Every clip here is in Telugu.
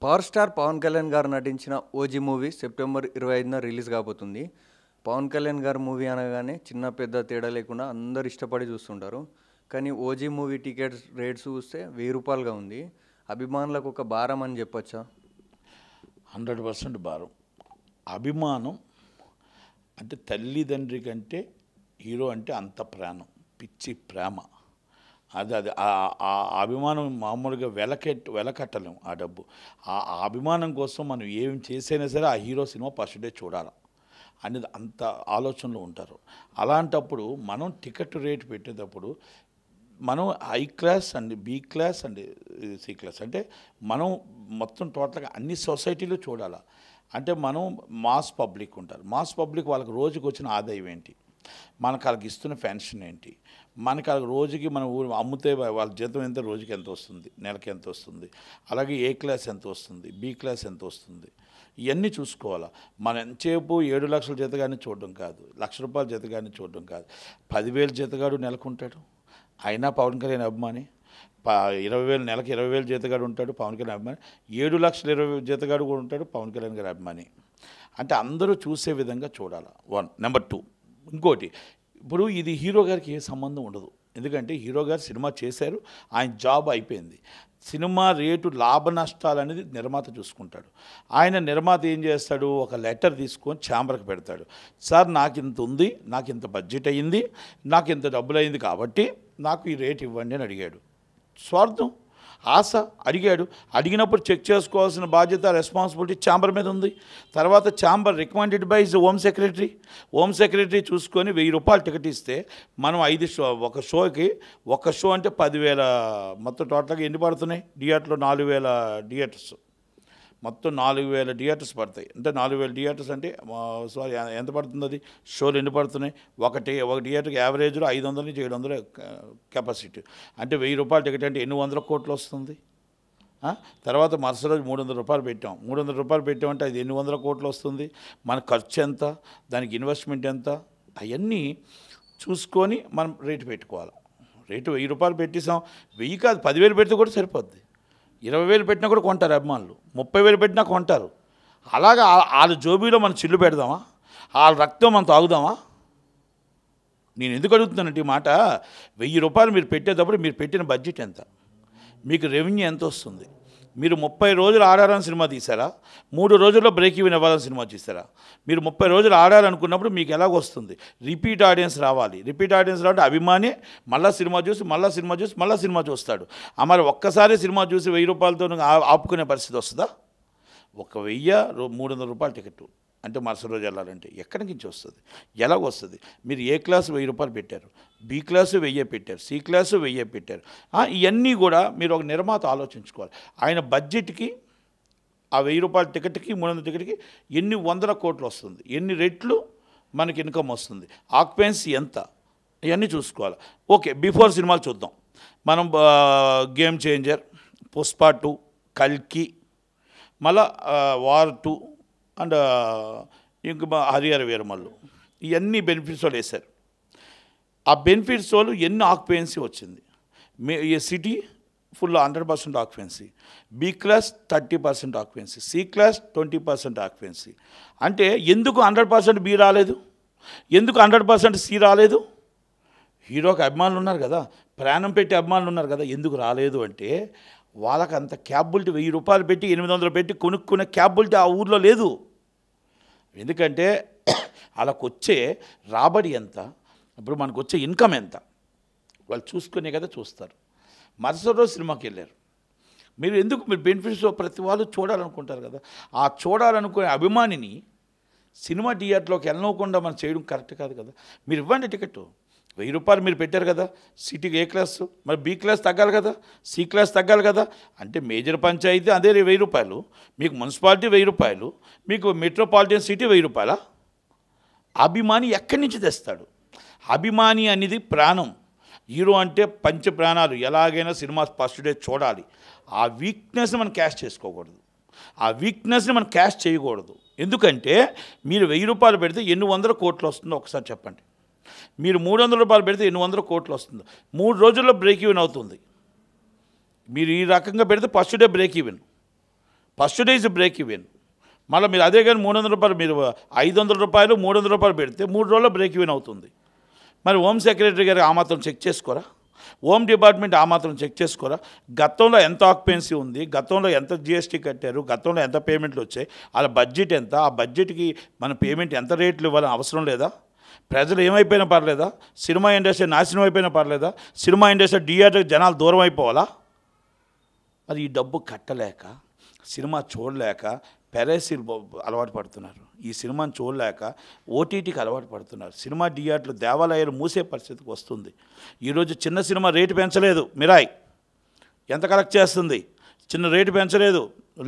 పవర్ స్టార్ పవన్ కళ్యాణ్ గారు నటించిన ఓజీ మూవీ సెప్టెంబర్ 25న రిలీజ్ కాబోతుంది. పవన్ కళ్యాణ్ గారు మూవీ అనగానే చిన్న పెద్ద తేడా లేకుండా అందరు ఇష్టపడి చూస్తుంటారు. కానీ ఓజీ మూవీ టికెట్స్ రేట్స్ చూస్తే ₹1000గా ఉంది. అభిమానులకు ఒక భారం అని చెప్పొచ్చా? 100% భారం. అభిమానం అంటే తల్లిదండ్రి కంటే హీరో అంటే అంత ప్రాణం, పిచ్చి ప్రేమ. అది ఆ అభిమానం మామూలుగా వెలకట్టలేం. ఆ డబ్బు ఆ అభిమానం కోసం మనం ఏం చేసైనా సరే ఆ హీరో సినిమా ఫస్ట్ డే చూడాలి అనేది అంత ఆలోచనలో ఉంటారు. అలాంటప్పుడు మనం టికెట్ రేటు పెట్టేటప్పుడు మనం high class and B class and C class అంటే మనం మొత్తం టోటల్గా అన్ని సొసైటీలు చూడాలి. అంటే మనం మాస్ పబ్లిక్ ఉంటారు. మాస్ పబ్లిక్ వాళ్ళకి రోజుకి వచ్చిన ఆదాయం ఏంటి, మనకు వాళ్ళకి ఇస్తున్న పెన్షన్ ఏంటి, మనకు వాళ్ళకి రోజుకి మన ఊరు అమ్మితే వాళ్ళ జీతం ఎంత, రోజుకి ఎంత వస్తుంది, నెలకి ఎంత వస్తుంది, అలాగే ఏ క్లాస్ ఎంత వస్తుంది, బి క్లాస్ ఎంత వస్తుంది, ఇవన్నీ చూసుకోవాలా. మనం ఎంతసేపు 7 లక్షల జీతగాడిని చూడడం కాదు, ₹1,00,000 జీతగాడిని చూడడం కాదు. 10,000 జీతగాడు నెలకుంటాడు, అయినా పవన్ కళ్యాణ్ అభిమాని. 20,000 నెలకి 20,000 జీతగాడు ఉంటాడు, పవన్ కళ్యాణ్ అభిమాని. 7,20,000 జీతగాడు కూడా ఉంటాడు, పవన్ కళ్యాణ్ గారి అభిమాని. అంటే అందరూ చూసే విధంగా చూడాలి. 1 నెంబర్ 2 ఇంకోటి, ఇప్పుడు ఇది హీరో గారికి ఏ సంబంధం ఉండదు. ఎందుకంటే హీరో గారు సినిమా చేశారు, ఆయన జాబ్ అయిపోయింది. సినిమా రేటు లాభ నష్టాలు అనేది నిర్మాత చూసుకుంటాడు. ఆయన నిర్మాత ఏం చేస్తాడు, ఒక లెటర్ తీసుకొని ఛాంబర్కి పెడతాడు. సార్ నాకు ఇంత ఉంది, నాకు ఇంత బడ్జెట్ అయ్యింది, నాకు ఇంత డబ్బులు అయింది కాబట్టి నాకు ఈ రేట్ ఇవ్వండి అని అడిగాడు. స్వార్థం, ఆశ. అడిగినప్పుడు చెక్ చేసుకోవాల్సిన బాధ్యత, రెస్పాన్సిబిలిటీ ఛాంబర్ మీద ఉంది. తర్వాత chamber recommended by home secretary చూసుకొని ₹1000 టికెట్ ఇస్తే మనం 5 షో, ఒక షో అంటే 10,000, మొత్తం టోటల్గా ఎన్ని పడుతున్నాయి థియేటర్లో? 4,000 థియేటర్స్, మొత్తం 4,000 థియేటర్స్ పడతాయి. అంటే 4,000 థియేటర్స్ అంటే సారీ ఎంత పడుతుంది, అది షోలు ఎన్ని పడుతున్నాయి? ఒక థియేటర్కి యావరేజ్లో 500 నుంచి 700 కెపాసిటీ. అంటే ₹1,000 టికెట్ అంటే ఎన్ని 100 కోట్లు వస్తుంది. తర్వాత మరుసటి రోజు ₹300 పెట్టాం. ₹300 పెట్టామంటే అది ఎన్ని 100 కోట్లు వస్తుంది. మన ఖర్చు ఎంత, దానికి ఇన్వెస్ట్మెంట్ ఎంత, అవన్నీ చూసుకొని మనం రేటు పెట్టుకోవాలి. రేటు ₹1,000 పెట్టేసాం, 1000 కాదు 10,000 పెడితే కూడా సరిపోద్ది. 20,000 పెట్టినా కూడా కొంటారు అభిమానులు, 30,000 పెట్టినా కొంటారు. అలాగా వాళ్ళ జోబీలో మనం చిల్లు పెడదామా, వాళ్ళ రక్తం మనం తాగుదామా? నేను ఎందుకు అడుగుతున్నానంటే ఈ మాట, ₹1,000 మీరు పెట్టేటప్పుడు మీరు పెట్టిన బడ్జెట్ ఎంత, మీకు రెవెన్యూ ఎంత వస్తుంది? మీరు 30 రోజులు ఆడాలని సినిమా తీసారా, 3 రోజుల్లో బ్రేక్ ఈవెన్ అవ్వాలని సినిమా తీసారా? మీరు 30 రోజులు ఆడాలనుకున్నప్పుడు మీకు ఎలాగొస్తుంది? రిపీట్ ఆడియన్స్ రావాలి. రిపీట్ ఆడియన్స్ రావాలంటే అభిమాని మళ్ళీ సినిమా చూస్తాడు. మరి ఒక్కసారి సినిమా చూసి ₹1,000తో ఆపుకునే పరిస్థితి వస్తుందా? 1,000 ₹300 టికెట్ అంటే మరుసటి రోజు వెళ్ళాలంటే ఎక్కడి నుంచి వస్తుంది, ఎలాగొస్తుంది? మీరు ఏ క్లాసు ₹1,000 పెట్టారు, బి క్లాసు 1,000 పెట్టారు, సి క్లాసు 1,000 పెట్టారు. ఇవన్నీ కూడా మీరు ఒక నిర్మాత ఆలోచించుకోవాలి. ఆయన బడ్జెట్కి ఆ ₹1,000 టికెట్కి 300 టికెట్కి ఎన్ని 100 కోట్లు వస్తుంది, ఎన్ని రెట్లు మనకి ఇన్కమ్ వస్తుంది, ఆక్యుపెన్సీ ఎంత, ఇవన్నీ చూసుకోవాలి. ఓకే, బిఫోర్ సినిమాలు చూద్దాం. మనం గేమ్ చేంజర్, పుష్ప 2, కల్కి, మళ్ళా వార్ 2 అండ్ ఇంక హరిహర వీరమల్లు, ఇవన్నీ బెనిఫిట్స్ వాళ్ళు వేశారు. ఆ బెనిఫిట్స్ వాళ్ళు ఎన్ని ఆక్యుపెన్సీ వచ్చింది? ఈ city full 100% occupancy, B class 30% occupancy, C class 20% occupancy. అంటే ఎందుకు 100% బి రాలేదు, ఎందుకు 100% సి రాలేదు? హీరోకి అభిమానులు ఉన్నారు కదా, ప్రాణం పెట్టి అభిమానులు ఉన్నారు కదా, ఎందుకు రాలేదు అంటే వాళ్ళకి అంత క్యాపబిలిటీ, ₹1,000 పెట్టి 800 పెట్టి కొనుక్కునే క్యాపబిలిటీ ఆ ఊర్లో లేదు. ఎందుకంటే వాళ్ళకు వచ్చే రాబడి ఎంత, ఇప్పుడు మనకు వచ్చే ఇన్కమ్ ఎంత, వాళ్ళు చూసుకునే కదా చూస్తారు. మరుసటి రోజు సినిమాకి వెళ్ళారు. మీరు బెనిఫిట్స్ ప్రతి వాళ్ళు చూడాలనుకుంటారు కదా, ఆ చూడాలనుకునే అభిమానిని సినిమా థియేటర్లోకి వెళ్ళకుండా మనం చేయడం కరెక్ట్ కాదు కదా. మీరు ఇవ్వండి టికెట్, ₹1,000 మీరు పెట్టారు కదా, సిటీకి ఏ క్లాసు, మరి బి క్లాస్ తగ్గాలి కదా, సి క్లాస్ తగ్గాలి కదా. అంటే మేజర్ పంచాయతీ అదే ₹1,000, మీకు మున్సిపాలిటీ ₹1,000, మీకు మెట్రోపాలిటన్ సిటీ ₹1,000. అభిమాని ఎక్కడి నుంచి తెస్తాడు? అభిమాని అనేది ప్రాణం. హీరో అంటే పంచ ప్రాణాలు. ఎలాగైనా సినిమా ఫస్ట్ డే చూడాలి. ఆ వీక్నెస్ని మనం క్యాష్ చేసుకోకూడదు, ఆ వీక్నెస్ని మనం క్యాష్ చేయకూడదు. ఎందుకంటే మీరు ₹1,000 పెడితే ఎన్ని 100 కోట్లు వస్తుందో ఒకసారి చెప్పండి. మీరు ₹300 పెడితే ఎన్ని 100 కోట్లు వస్తుందో. 3 రోజుల్లో బ్రేక్ ఈవెన్ అవుతుంది. మీరు ఈ రకంగా పెడితే first day break even, first day is break even. మళ్ళీ మీరు అదే కానీ 300 రూపాయలు, మీరు 500 రూపాయలు 300 రూపాయలు పెడితే 3 రోజుల్లో బ్రేక్ ఈవెన్ అవుతుంది. మరి హోమ్ సెక్రటరీ గారు ఆ మాత్రం చెక్ చేసుకోరా? హోమ్ డిపార్ట్మెంట్ ఆ మాత్రం చెక్ చేసుకోరా? గతంలో ఎంత ఆక్యుపెన్సీ ఉంది, గతంలో ఎంత జిఎస్టీ కట్టారు, గతంలో ఎంత పేమెంట్లు వచ్చాయి, అలా బడ్జెట్ ఎంత, ఆ బడ్జెట్కి మన పేమెంట్ ఎంత రేట్లు ఇవ్వాలని అవసరం లేదా? ప్రజలు ఏమైపోయినా పర్లేదా? సినిమా ఇండస్ట్రీ నాశనం అయిపోయినా పర్లేదా? సినిమా ఇండస్ట్రీ థియేటర్కి జనాలు దూరం అయిపోవాలా? మరి ఈ డబ్బు కట్టలేక, సినిమా చూడలేక పెరేసీలు అలవాటు పడుతున్నారు. ఈ సినిమాని చూడలేక ఓటీటీకి అలవాటు పడుతున్నారు. సినిమా థియేటర్లు, దేవాలయాలు మూసే పరిస్థితికి వస్తుంది. ఈరోజు చిన్న సినిమా రేటు పెంచలేదు. మిరాయ్ ఎంత కలెక్ట్ చేస్తుంది? చిన్న రేటు పెంచలేదు.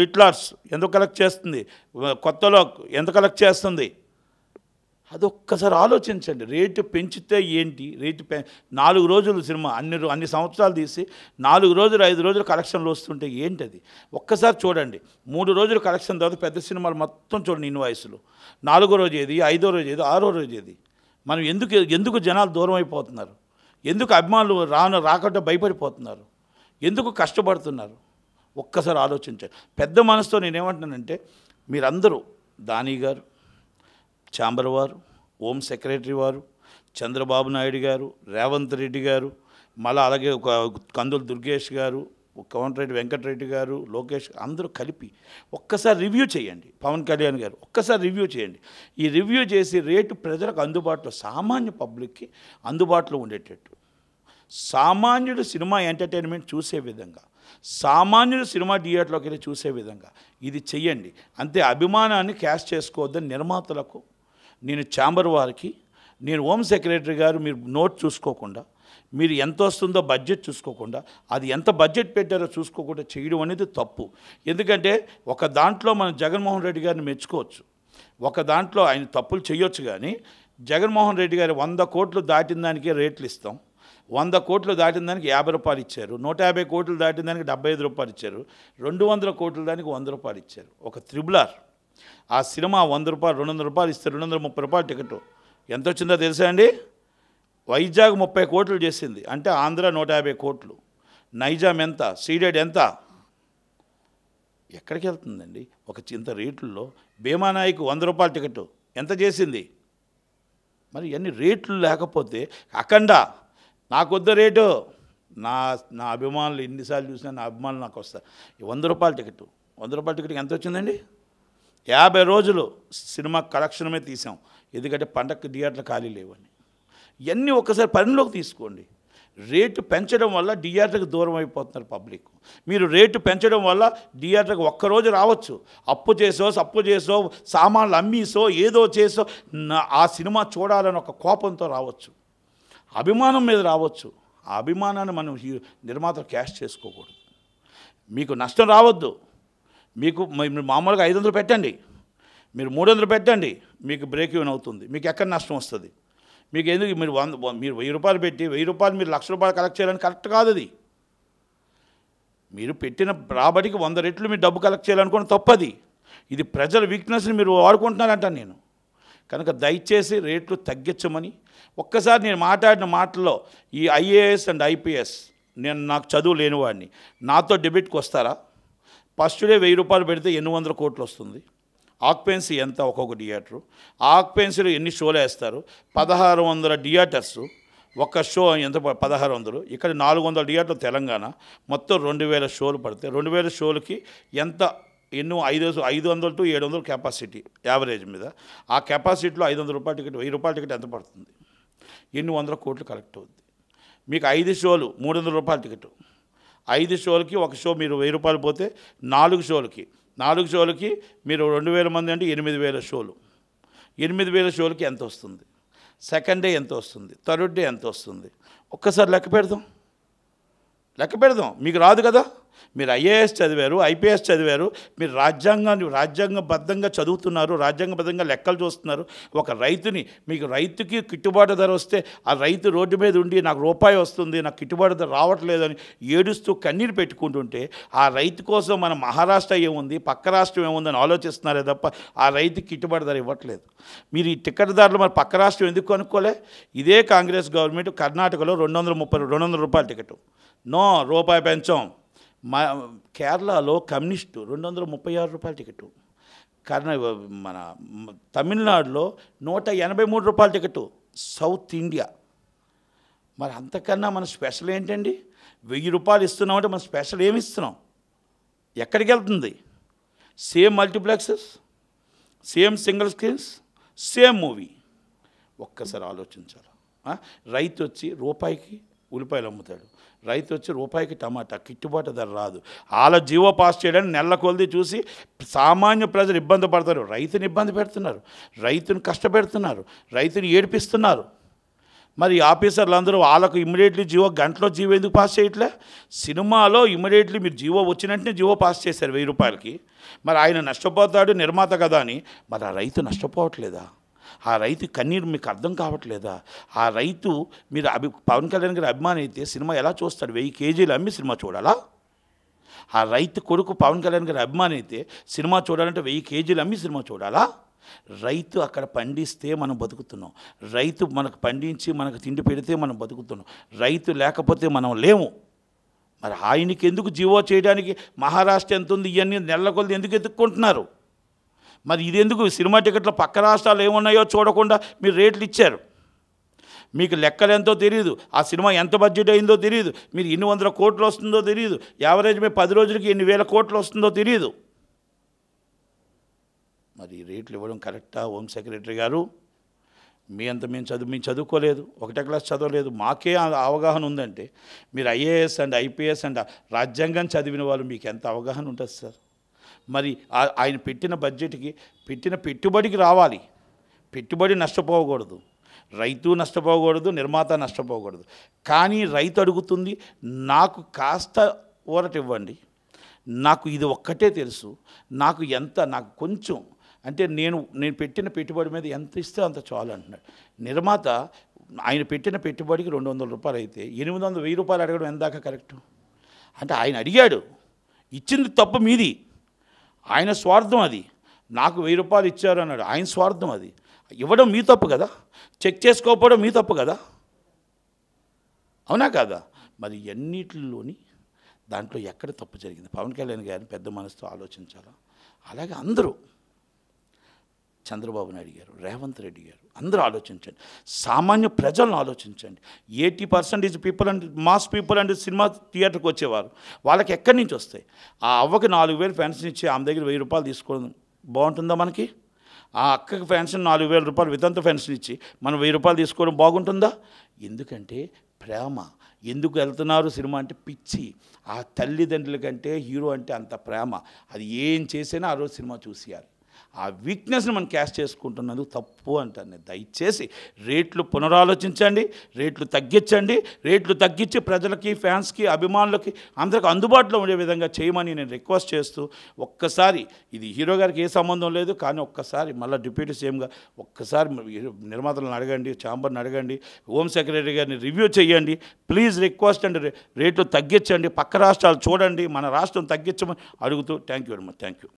లిట్లార్స్ ఎంత కలెక్ట్ చేస్తుంది? కొత్తలో ఎంత కలెక్ట్ చేస్తుంది? అదొక్కసారి ఆలోచించండి. రేటు పెంచితే ఏంటి? రేటు 4 రోజులు సినిమా అన్ని సంవత్సరాలు తీసి 4 రోజులు 5 రోజులు కలెక్షన్లు వస్తుంటే ఏంటది? ఒక్కసారి చూడండి. 3 రోజులు కలెక్షన్ తర్వాత పెద్ద సినిమాలు మొత్తం చూడండి ఇన్వాయిస్లు. 4వ రోజు ఏది, 5వ రోజు ఏది, 6వ రోజు ఏది? మనం ఎందుకు జనాలు దూరం అయిపోతున్నారు? ఎందుకు అభిమానులు రాకుండా భయపడిపోతున్నారు? ఎందుకు కష్టపడుతున్నారు? ఒక్కసారి ఆలోచించండి. పెద్ద మనసుతో నేనేమంటున్నానంటే, మీరందరూ దాని గారు, ఛాంబర్ వారు, హోమ్ సెక్రటరీ వారు, చంద్రబాబు నాయుడు గారు, రేవంత్ రెడ్డి గారు, మళ్ళీ అలాగే ఒక కందుల దుర్గేష్ గారు, కోమటిరెడ్డి వెంకటరెడ్డి గారు, లోకేష్, అందరూ కలిపి ఒక్కసారి రివ్యూ చేయండి. పవన్ కళ్యాణ్ గారు ఒక్కసారి రివ్యూ చేయండి. ఈ రివ్యూ చేసి రేటు ప్రజలకు అందుబాటులో, సామాన్య పబ్లిక్కి అందుబాటులో ఉండేటట్టు, సామాన్యుడు సినిమా ఎంటర్టైన్మెంట్ చూసే విధంగా, సామాన్యుడు సినిమా థియేటర్లోకి వెళ్ళి చూసే విధంగా ఇది చెయ్యండి. అంతే. అభిమానాన్ని క్యాష్ చేసుకోవద్దని నిర్మాతలకు, నేను ఛాంబర్ వారికి, నేను హోమ్ సెక్రటరీ గారు, మీరు నోట్ చూసుకోకుండా, మీరు ఎంత వస్తుందో బడ్జెట్ చూసుకోకుండా, అది ఎంత బడ్జెట్ పెట్టారో చూసుకోకుండా చేయడం అనేది తప్పు. ఎందుకంటే ఒక దాంట్లో మనం జగన్మోహన్ రెడ్డి గారిని మెచ్చుకోవచ్చు, ఒక దాంట్లో ఆయన తప్పులు చేయొచ్చు. కానీ జగన్మోహన్ రెడ్డి గారు 100 కోట్లు దాటిన దానికే రేట్లు ఇస్తాం, 100 కోట్లు దాటిన దానికి 50 రూపాయలు ఇచ్చారు, 150 కోట్లు దాటిన దానికి 75 రూపాయలు ఇచ్చారు, 200 కోట్ల దానికి 100 రూపాయలు ఇచ్చారు. ఒక త్రిబులర్ ఆ సినిమా 100 రూపాయలు 200 రూపాయలు ఇస్తే 230 రూపాయలు టికెట్ ఎంత వచ్చిందో తెలుసా అండి? వైజాగ్ 30 కోట్లు చేసింది అంటే ఆంధ్ర 150 కోట్లు, నైజాం ఎంత, సీడెడ్ ఎంత, ఎక్కడికి వెళ్తుందండి? ఒక చింత రేట్లలో భీమానాయకు 100 రూపాయల టికెట్ ఎంత చేసింది? మరి ఇవన్నీ రేట్లు లేకపోతే అఖండ నాకొద్ద రేటు, నా అభిమానులు ఎన్నిసార్లు చూసినా నా అభిమానులు నాకు వస్తారు. 100 రూపాయల టికెట్, 100 రూపాయల టికెట్కి ఎంత వచ్చిందండి? 50 రోజులు సినిమా కలెక్షనమే తీసాం, ఎందుకంటే పండగకి థియేటర్లు ఖాళీ లేవని. ఇవన్నీ ఒక్కసారి పరిణలోకి తీసుకోండి. రేటు పెంచడం వల్ల థియేటర్కి దూరం అయిపోతున్నారు పబ్లిక్. మీరు రేటు పెంచడం వల్ల థియేటర్కి ఒక్కరోజు రావచ్చు, అప్పు చేసో సామాన్లు అమ్మీసో ఏదో చేసో ఆ సినిమా చూడాలని ఒక కోపంతో రావచ్చు, అభిమానం మీద రావచ్చు. ఆ అభిమానాన్ని మనం నిర్మాతలు క్యాష్ చేసుకోకూడదు. మీకు నష్టం రావద్దు. మీరు మామూలుగా 500 పెట్టండి, మీరు 300 పెట్టండి, మీకు బ్రేక్ ఈవెన్ అవుతుంది. మీకు ఎక్కడ నష్టం వస్తుంది? మీకు ఎందుకు? మీరు 1000 రూపాయలు పెట్టి 1000 రూపాయలు మీరు 1,00,000 రూపాయలు కలెక్ట్ చేయాలని కరెక్ట్ కాదు. అది మీరు పెట్టిన రాబడికి 100 రెట్లు మీరు డబ్బు కలెక్ట్ చేయాలనుకోవడం తప్పది. ఇది ప్రజల వీక్నెస్ని మీరు వాడుకుంటున్నారంటాను నేను. కనుక దయచేసి రేట్లు తగ్గించమని ఒక్కసారి నేను మాట్లాడిన మాటల్లో ఈ ఐఏఎస్ అండ్ ఐపీఎస్, నాకు చదువు లేనివాడిని, నాతో డెబిట్కి వస్తారా? ఫస్ట్ డే 1000 రూపాయలు పెడితే 800 కోట్లు వస్తుంది. ఆక్యుపెన్సీ ఎంత ఒక్కొక్క థియేటరు? ఆక్యుపెన్సీలో ఎన్ని షోలు వేస్తారు? 1600 థియేటర్సు, ఒక షో ఎంత? 1600. ఇక్కడ 400 థియేటర్లు తెలంగాణ, మొత్తం 2000 షోలు పడతాయి. 2000 షోలకి ఎంత? 500 to 700 కెపాసిటీ యావరేజ్ మీద. ఆ కెపాసిటీలో 500 రూపాయల టికెట్, 1000 రూపాయల టికెట్ ఎంత పడుతుంది? ఎన్ని 100 కోట్లు కలెక్ట్ అవుతుంది. మీకు 5 షోలు 300 రూపాయల టికెట్, 5 షోలకి ఒక షో మీరు 1000 రూపాయలు పోతే 4 షోలకి మీరు 2000 మంది అంటే 8000 షోలు. 8000 షోలకి ఎంత వస్తుంది? సెకండ్ డే ఎంత వస్తుంది? థర్డ్ డే ఎంత వస్తుంది? ఒక్కసారి లెక్క పెడదాం. మీకు రాదు కదా. మీరు ఐఏఎస్ చదివారు, ఐపీఎస్ చదివారు, మీరు రాజ్యాంగబద్ధంగా చదువుతున్నారు, రాజ్యాంగబద్ధంగా లెక్కలు చూస్తున్నారు. ఒక మీకు రైతుకి గిట్టుబాటు ధర వస్తే ఆ రైతు రోడ్డు మీద ఉండి నాకు రూపాయి వస్తుంది, నాకు గిట్టుబాటు ధర రావట్లేదని ఏడుస్తూ కన్నీరు పెట్టుకుంటుంటే ఆ రైతు కోసం మన మహారాష్ట్ర ఏముంది, పక్క రాష్ట్రం ఏముందని ఆలోచిస్తున్నారే తప్ప ఆ రైతుకి గిట్టుబాటు ధర ఇవ్వట్లేదు. మీరు ఈ టికెట్ ధరలు మరి పక్క రాష్ట్రం ఎందుకు అనుకోలే? ఇదే కాంగ్రెస్ గవర్నమెంట్ కర్ణాటకలో 200 రూపాయల టికెట్, నో రూపాయి పెంచాం, మా కేరళలో కమ్యూనిస్టు 236 రూపాయల టికెట్, మన తమిళనాడులో 183 రూపాయల టికెట్, సౌత్ ఇండియా. మరి అంతకన్నా మన స్పెషల్ ఏంటండి? 1000 రూపాయలు ఇస్తున్నామంటే మన స్పెషల్ ఏమి ఇస్తున్నాం? ఎక్కడికి వెళ్తుంది? Same multiplexes, same single screens, same movie. ఒక్కసారి ఆలోచించాలి. రైతు వచ్చి రూపాయికి ఉల్లిపాయలు అమ్ముతాడు, రైతు వచ్చి రూపాయికి టమాటా, గిట్టుబాటు ధర రాదు. వాళ్ళ జీవో పాస్ చేయడానికి నెల కొలది చూసి సామాన్య ప్రజలు ఇబ్బంది పడతారు. రైతుని ఇబ్బంది పెడుతున్నారు, రైతుని కష్టపెడుతున్నారు, రైతుని ఏడిపిస్తున్నారు. మరి ఆఫీసర్లు అందరూ వాళ్ళకు ఇమ్మీడియట్లీ జీవో, గంటలో జీవో ఎందుకు పాస్ చేయట్లే? సినిమాలో ఇమ్మీడియట్లీ మీరు జీవో వచ్చినట్టే జీవో పాస్ చేశారు 1000 రూపాయలకి. మరి ఆయన నష్టపోతాడు, నిర్మాత కదా అని. మరి ఆ రైతు నష్టపోవట్లేదా? ఆ రైతు కన్నీరు మీకు అర్థం కావట్లేదా? ఆ రైతు మీరు పవన్ కళ్యాణ్ గారి అభిమాని అయితే సినిమా ఎలా చూస్తాడు? 1000 కేజీలు అమ్మి సినిమా చూడాలా? ఆ రైతు కొడుకు పవన్ కళ్యాణ్ గారి అభిమాని అయితే సినిమా చూడాలంటే 1000 కేజీలు అమ్మి సినిమా చూడాలా? రైతు అక్కడ పండిస్తే మనం బతుకుతున్నాం, రైతు మనకు పండించి మనకు తిండి పెడితే మనం బతుకుతున్నాం, రైతు లేకపోతే మనం లేము. మరి ఆయనకి ఎందుకు జీవో చేయడానికి మహారాష్ట్ర ఎంత ఉంది, ఇవన్నీ నెలల కొలది ఎందుకు ఎత్తుక్కుంటున్నారు? మరి ఇది ఎందుకు? సినిమా టికెట్లు పక్క రాష్ట్రాలు ఏమున్నాయో చూడకుండా మీరు రేట్లు ఇచ్చారు. మీకు లెక్కలు ఎంతో తెలియదు, ఆ సినిమా ఎంత బడ్జెట్ అయిందో తెలియదు, మీరు ఎన్ని వందల కోట్లు వస్తుందో తెలియదు, యావరేజ్ మీద 10 రోజులకి ఎన్ని వేల కోట్లు వస్తుందో తెలియదు. మరి రేట్లు ఇవ్వడం కరెక్టా? హోమ్ సెక్రటరీ గారు, మేము చదువుకోలేదు, 1వ క్లాస్ చదవలేదు, మాకే అవగాహన ఉందంటే మీరు ఐఏఎస్ అండ్ ఐపీఎస్ అండ్ రాజ్యాంగం చదివిన వాళ్ళు మీకు ఎంత అవగాహన ఉంటుంది సార్? మరి ఆయన పెట్టిన బడ్జెట్కి పెట్టిన పెట్టుబడికి రావాలి, పెట్టుబడి నష్టపోకూడదు, రైతు నష్టపోకూడదు, నిర్మాత నష్టపోకూడదు. కానీ రైతు అడుగుతుంది, నాకు కాస్త ఊరట ఇవ్వండి, నాకు ఇది ఒక్కటే తెలుసు, నాకు కొంచెం అంటే నేను పెట్టిన పెట్టుబడి మీద ఎంత ఇస్తే అంత చాలు అంటున్నాడు. నిర్మాత ఆయన పెట్టిన పెట్టుబడికి 200 రూపాయలు అయితే 1000 రూపాయలు అడగడం ఎందాక కరెక్టు? అంటే ఆయన అడిగాడు, ఇచ్చింది తప్పు మీది, ఆయన స్వార్థం అది. నాకు 1000 రూపాయలు ఇచ్చారు అన్నాడు, ఆయన స్వార్థం అది. ఇవ్వడం మీ తప్పు కదా, చెక్ చేసుకోకపోవడం మీ తప్పు కదా, అవునా కాదా? మరి ఎన్నిటిలోని దాంట్లో ఎక్కడ తప్పు జరిగింది? పవన్ కళ్యాణ్ గారిని పెద్ద మనసుతో ఆలోచించాలా. అలాగే అందరూ, చంద్రబాబు నాయుడు గారు, రేవంత్ రెడ్డి గారు, అందరూ ఆలోచించండి. సామాన్య ప్రజలను ఆలోచించండి. 80% people and mass people and cinema థియేటర్కి వచ్చేవారు, వాళ్ళకి ఎక్కడి నుంచి వస్తాయి? ఆ అవ్వకి 4000 పెన్షన్ ఇచ్చి ఆమె దగ్గర 1000 రూపాయలు తీసుకోవడం బాగుంటుందా మనకి? ఆ అక్కకి పెన్షన్ 4000 రూపాయలు వితంతు పెన్షన్ ఇచ్చి మనం 1000 రూపాయలు తీసుకోవడం బాగుంటుందా? ఎందుకంటే ప్రేమ. ఎందుకు వెళ్తున్నారు సినిమా అంటే? పిచ్చి. ఆ తల్లిదండ్రుల కంటే హీరో అంటే అంత ప్రేమ. అది ఏం చేసినా ఆ రోజు సినిమా చూసేయాలి. ఆ వీక్నెస్ని మనం క్యాష్ చేసుకుంటున్నందుకు తప్పు అంటాను నేను. దయచేసి రేట్లు పునరాలోచించండి, రేట్లు తగ్గించండి, రేట్లు తగ్గించి ప్రజలకి, ఫ్యాన్స్కి, అభిమానులకి అందరికి అందుబాటులో ఉండే విధంగా చేయమని నేను రిక్వెస్ట్ చేస్తూ, ఒక్కసారి ఇది హీరో గారికి ఏ సంబంధం లేదు, కానీ ఒక్కసారి మళ్ళీ డిప్యూటీ సీఎంగా ఒక్కసారి నిర్మాతలను అడగండి, ఛాంబర్ని అడగండి, హోమ్ సెక్రటరీ గారిని రివ్యూ చేయండి, ప్లీజ్ రిక్వెస్ట్ అండి, రేట్లు తగ్గించండి, పక్క రాష్ట్రాలు చూడండి, మన రాష్ట్రం తగ్గించమని అడుగుతూ thank you very much. Thank you.